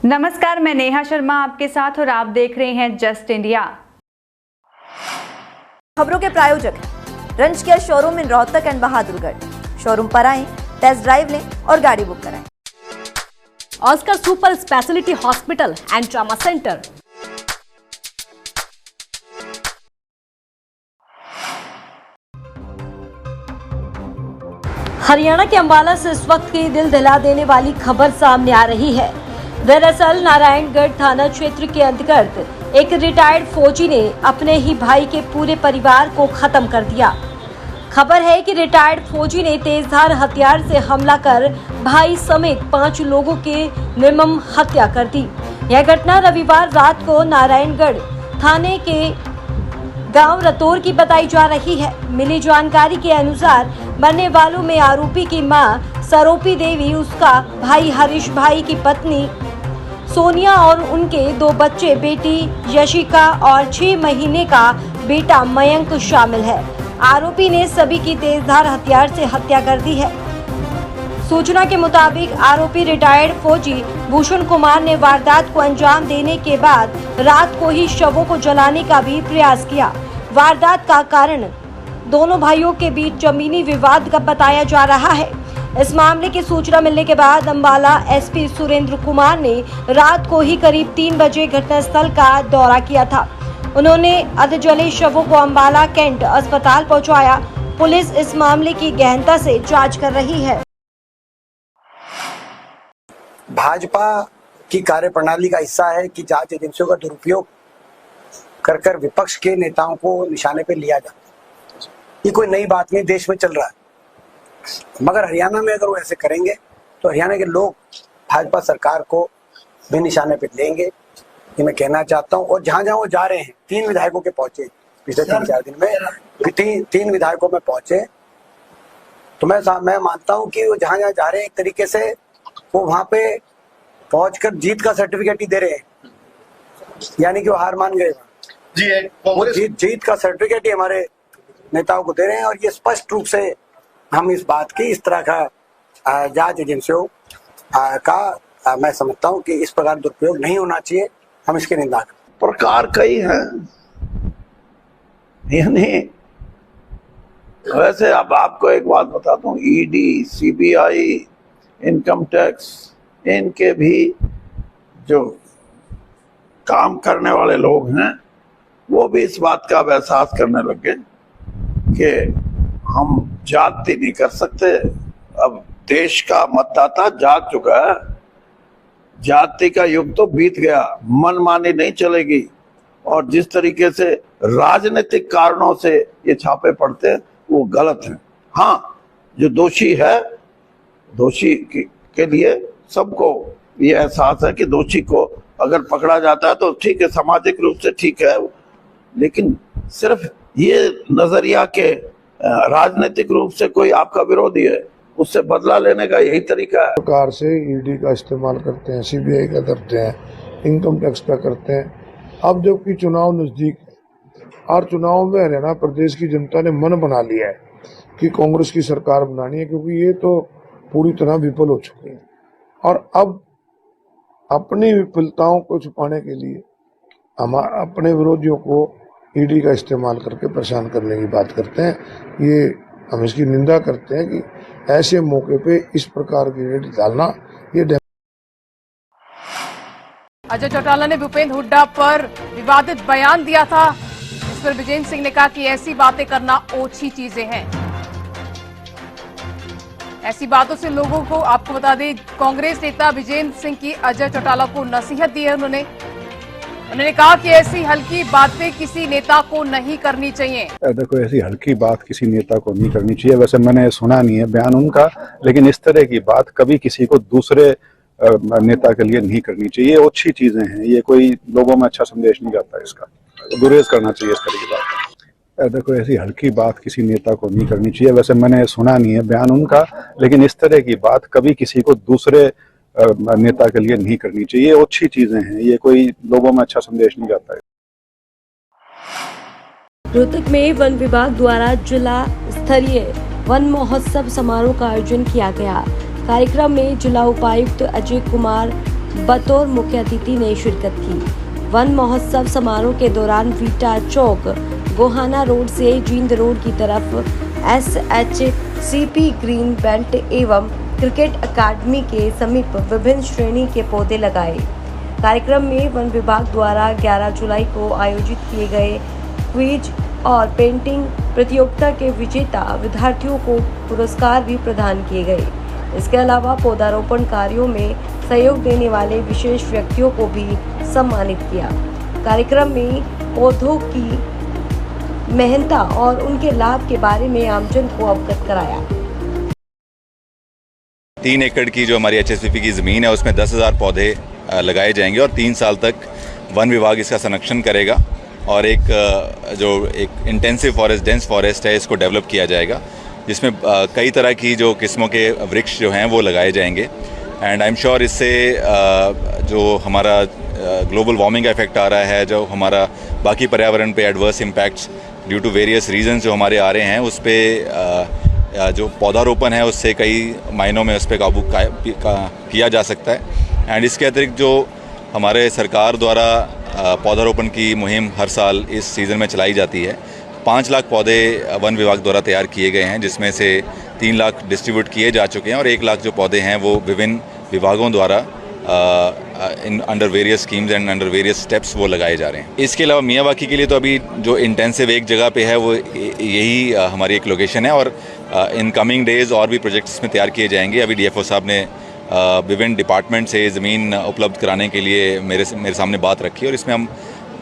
नमस्कार, मैं नेहा शर्मा आपके साथ और आप देख रहे हैं जस्ट इंडिया। खबरों के प्रायोजक हैं रंज care showroom in Rohtak and Bahadurgarh. Showroom पर आएं, टेस्ट ड्राइव लें और गाड़ी बुक कराएं। Oscar super speciality hospital and trauma centre. Haryana के अंबाला से इस वक्त की दिल दिला देने वाली खबर सामने आ रही है। दरअसल नारायणगढ़ थाना क्षेत्र के अंतर्गत एक रिटायर्ड फौजी ने अपने ही भाई के पूरे परिवार को खत्म कर दिया। खबर है कि रिटायर्ड फौजी ने तेजधार हथियार से हमला कर भाई समेत 5 लोगों की निर्मम हत्या कर दी। यह घटना रविवार रात को नारायणगढ़ थाने के गांव रतौर की बताई जा रही है। मिली जानकारी के अनुसार मरने वालों में आरोपी की मां सरोपी देवी, उसका भाई हरीश, भाई की पत्नी सोनिया और उनके 2 बच्चे, बेटी यशिका और 6 महीने का बेटा मयंक शामिल है। आरोपी ने सभी की तेजधार हथियार से हत्या कर दी है। सूचना के मुताबिक आरोपी रिटायर्ड फौजी भूषण कुमार ने वारदात को अंजाम देने के बाद रात को ही शवों को जलाने का भी प्रयास किया। वारदात का कारण दोनों भाइयों के बीच जमीनी विवाद का बताया जा रहा है। इस मामले की सूचना मिलने के बाद अंबाला एसपी सुरेंद्र कुमार ने रात को ही करीब 3 बजे घटनास्थल का दौरा किया था। उन्होंने अधजले शवों को अंबाला कैंट अस्पताल पहुंचाया। पुलिस इस मामले की गहनता से जांच कर रही है। भाजपा की कार्यप्रणाली का हिस्सा है कि जांच एजेंसियों का दुरुपयोग कर विपक्ष के नेताओं को निशाने पे लिया जाता है। ये कोई नई बात नहीं, देश में चल रहा है। मगर हरियाणा में अगर वो ऐसे करेंगे तो हरियाणा के लोग भाजपा सरकार को भी निशाने पे लेंगे, ये मैं कहना चाहता हूँ। और जहाँ जहाँ वो जा रहे हैं, 3 विधायकों के पहुंचे पिछले 3-4 दिन में, 3 विधायकों में पहुंचे, तो मैं मानता हूँ कि वो जहाँ जहाँ जा रहे हैं एक तरीके से वो वहां पे पहुंचकर जीत का सर्टिफिकेट ही दे रहे हैं, यानी कि वो हार मान गए। वो जीत का सर्टिफिकेट ही हमारे नेताओं को दे रहे हैं। और ये स्पष्ट रूप से हम इस बात की, इस तरह का जांच एजेंसियों का मैं समझता हूं कि इस प्रकार दुरुपयोग नहीं होना चाहिए। हम इसकी निंदा करते हैं। प्रकार कई हैं, यानी वैसे अब आपको एक बात बताता हूँ, ईडी, सीबीआई, इनकम टैक्स, इनके भी जो काम करने वाले लोग हैं वो भी इस बात का एहसास करने लगे कि हम जाति नहीं कर सकते। अब देश का मतदाता जाग चुका है, जाति का युग तो बीत गया, मनमानी नहीं चलेगी। और जिस तरीके से राजनीतिक कारणों से ये छापे पड़ते हैं वो गलत है। हाँ, जो दोषी है, दोषी के लिए सबको ये एहसास है कि दोषी को अगर पकड़ा जाता है तो ठीक है, सामाजिक रूप से ठीक है, लेकिन सिर्फ ये नजरिया के राजनीतिक रूप से कोई आपका विरोधी है उससे बदला लेने का यही तरीका है। प्रकार से ईडी का इस्तेमाल करते हैं, सीबीआई का करते हैं, इनकम टैक्स का करते हैं। अब जबकि चुनाव नजदीक और चुनाव में हरियाणा प्रदेश की जनता ने मन बना लिया है कि कांग्रेस की सरकार बनानी है, क्योंकि ये तो पूरी तरह विफल हो चुकी है। और अब अपनी विफलताओं को छुपाने के लिए हम अपने विरोधियों को ईडी का इस्तेमाल करके परेशान करने की बात करते हैं। ये हम इसकी निंदा करते हैं कि ऐसे मौके पे इस प्रकार की रेड डालना ये अजय चौटाला ने भूपेंद्र हुड्डा पर विवादित बयान दिया था। इस पर विजेंद्र सिंह ने कहा कि ऐसी बातें करना ओछी चीजें हैं। ऐसी बातों से लोगों को, आपको बता दें, कांग्रेस नेता विजेंद्र सिंह की अजय चौटाला को नसीहत दी है। उन्होंने कहा कि ऐसी हल्की बातें किसी नेता को नहीं करनी चाहिए। देखो, ऐसी हल्की बात किसी नेता को नहीं करनी चाहिए। वैसे मैंने सुना नहीं है बयान उनका, लेकिन इस तरह की बात कभी किसी को दूसरे नेता के लिए नहीं करनी चाहिए। ये अच्छी चीजें हैं, ये कोई लोगों में अच्छा संदेश नहीं जाता, इसका तो गुरेज करना चाहिए इस तरह की बात। देखो, ऐसी हल्की बात किसी नेता को नहीं करनी चाहिए। वैसे मैंने सुना नहीं है बयान उनका, लेकिन इस तरह की बात कभी किसी को दूसरे नेता के लिए नहीं करनी चाहिए। अच्छी चीजें हैं, ये कोई लोगों में अच्छा संदेश नहीं जाता है। रोहतक में वन विभाग द्वारा जिला स्तरीय वन महोत्सव समारोह का आयोजन किया गया। कार्यक्रम में जिला उपायुक्त अजय कुमार बतौर मुख्य अतिथि ने शिरकत की। वन महोत्सव समारोह के दौरान वीटा चौक, गोहाना रोड से जींद रोड की तरफ SHCP ग्रीन बेल्ट एवं क्रिकेट अकादमी के समीप विभिन्न श्रेणी के पौधे लगाए। कार्यक्रम में वन विभाग द्वारा 11 जुलाई को आयोजित किए गए क्विज और पेंटिंग प्रतियोगिता के विजेता विद्यार्थियों को पुरस्कार भी प्रदान किए गए। इसके अलावा पौधारोपण कार्यों में सहयोग देने वाले विशेष व्यक्तियों को भी सम्मानित किया। कार्यक्रम में पौधों की महत्ता और उनके लाभ के बारे में आमजन को अवगत कराया। 3 एकड़ की जो हमारी HSCP की ज़मीन है उसमें 10,000 पौधे लगाए जाएंगे और 3 साल तक वन विभाग इसका संरक्षण करेगा और एक इंटेंसिव फॉरेस्ट, डेंस फॉरेस्ट है, इसको डेवलप किया जाएगा, जिसमें कई तरह की जो किस्मों के वृक्ष जो हैं वो लगाए जाएंगे। एंड आई एम श्योर इससे जो हमारा ग्लोबल वार्मिंग का इफेक्ट आ रहा है, जो हमारा बाकी पर्यावरण पे adverse impacts due to various reasons जो हमारे आ रहे हैं, उस पे जो पौधारोपण है उससे कई मायनों में उस पर काबू किया जा सकता है। एंड इसके अतिरिक्त जो हमारे सरकार द्वारा पौधारोपण की मुहिम हर साल इस सीज़न में चलाई जाती है, 5 लाख पौधे वन विभाग द्वारा तैयार किए गए हैं, जिसमें से 3 लाख डिस्ट्रीब्यूट किए जा चुके हैं और 1 लाख जो पौधे हैं वो विभिन्न विभागों द्वारा under various schemes and under various steps वो लगाए जा रहे हैं। इसके अलावा मियावाकी के लिए तो अभी जो इंटेंसिव एक जगह पे है वो यही हमारी एक लोकेशन है और इन कमिंग डेज और भी प्रोजेक्ट्स में तैयार किए जाएंगे। अभी DFO साहब ने विभिन्न डिपार्टमेंट से ज़मीन उपलब्ध कराने के लिए मेरे सामने बात रखी और इसमें हम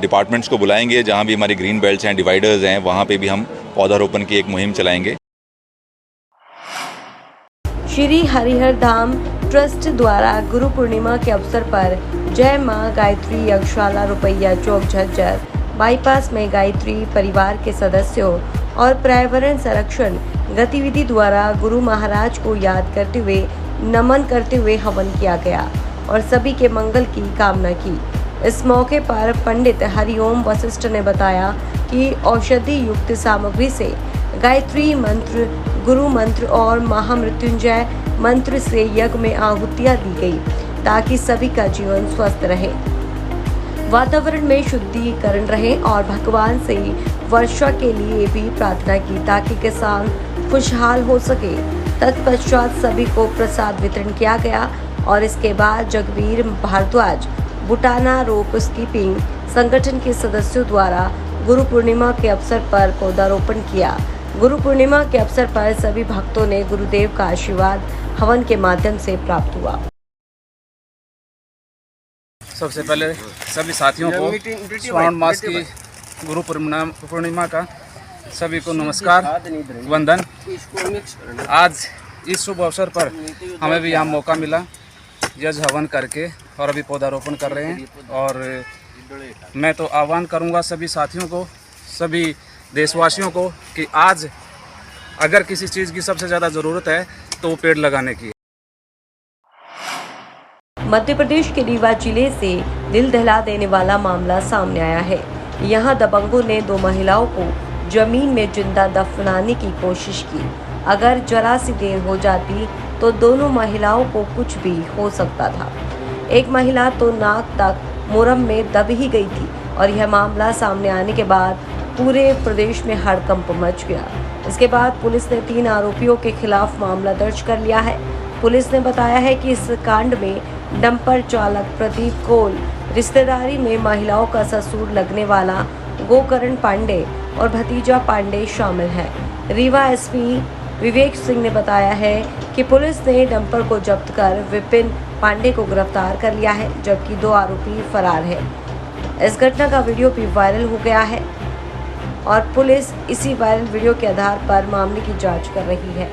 डिपार्टमेंट्स को बुलाएंगे, जहाँ भी हमारी ग्रीन बेल्ट्स हैं, डिवाइडर्स हैं, वहाँ पे भी हम पौधारोपण की एक मुहिम चलाएंगे। श्री हरिहर धाम ट्रस्ट द्वारा गुरु पूर्णिमा के अवसर पर जय मां गायत्री यज्ञशाला रुपैया चौक झज्जर बाईपास में गायत्री परिवार के सदस्यों और पर्यावरण संरक्षण गतिविधि द्वारा गुरु महाराज को याद करते हुए नमन करते हुए हवन किया गया और सभी के मंगल की कामना की। इस मौके पर पंडित हरिओम वशिष्ठ ने बताया कि औषधि युक्त सामग्री से गायत्री मंत्र, गुरु मंत्र और महामृत्युंजय मंत्र से यज्ञ में आहुतियां दी गई ताकि सभी का जीवन स्वस्थ रहे, वातावरण में शुद्धिकरण रहे और भगवान से वर्षा के लिए भी प्रार्थना की ताकि किसान खुशहाल हो सके। तत्पश्चात सभी को प्रसाद वितरण किया गया और इसके बाद जगबीर भारद्वाज बुटाना रोप कीपिंग संगठन के सदस्यों द्वारा गुरु पूर्णिमा के अवसर पर पौधारोपण किया। गुरु पूर्णिमा के अवसर पर सभी भक्तों ने गुरुदेव का आशीर्वाद हवन के माध्यम से प्राप्त हुआ। सबसे पहले सभी साथियों को श्रावण मास की गुरु पूर्णिमा का सभी को नमस्कार, वंदन। आज इस शुभ अवसर पर हमें भी यहाँ मौका मिला यज्ञ हवन करके और अभी पौधारोपण कर रहे हैं और मैं तो आह्वान करूँगा सभी साथियों को, सभी देशवासियों को कि आज अगर किसी चीज़ की सबसे ज़्यादा ज़रूरत है तो वो पेड़ लगाने की। मध्य प्रदेश के रीवा जिले से दिल दहला देने वाला मामला सामने आया है। यहाँ दबंगों ने 2 महिलाओं को जमीन में जिंदा दफनाने की कोशिश की। अगर जरा सी देर हो जाती तो दोनों महिलाओं को कुछ भी हो सकता था। एक महिला तो नाक तक मुरम में दब ही गई थी और यह मामला सामने आने के बाद पूरे प्रदेश में हड़कंप मच गया। इसके बाद पुलिस ने 3 आरोपियों के खिलाफ मामला दर्ज कर लिया है। पुलिस ने बताया है कि इस कांड में डंपर चालक प्रदीप कोल, रिश्तेदारी में महिलाओं का ससुर लगने वाला गोकरण पांडे और भतीजा पांडे शामिल है। रीवा एसपी विवेक सिंह ने बताया है कि पुलिस ने डंपर को जब्त कर विपिन पांडे को गिरफ्तार कर लिया है, जबकि 2 आरोपी फरार है। इस घटना का वीडियो भी वायरल हो गया है और पुलिस इसी वायरल वीडियो के आधार पर मामले की जांच कर रही है।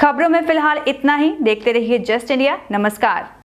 खबरों में फिलहाल इतना ही। देखते रहिए जस्ट इंडिया। नमस्कार।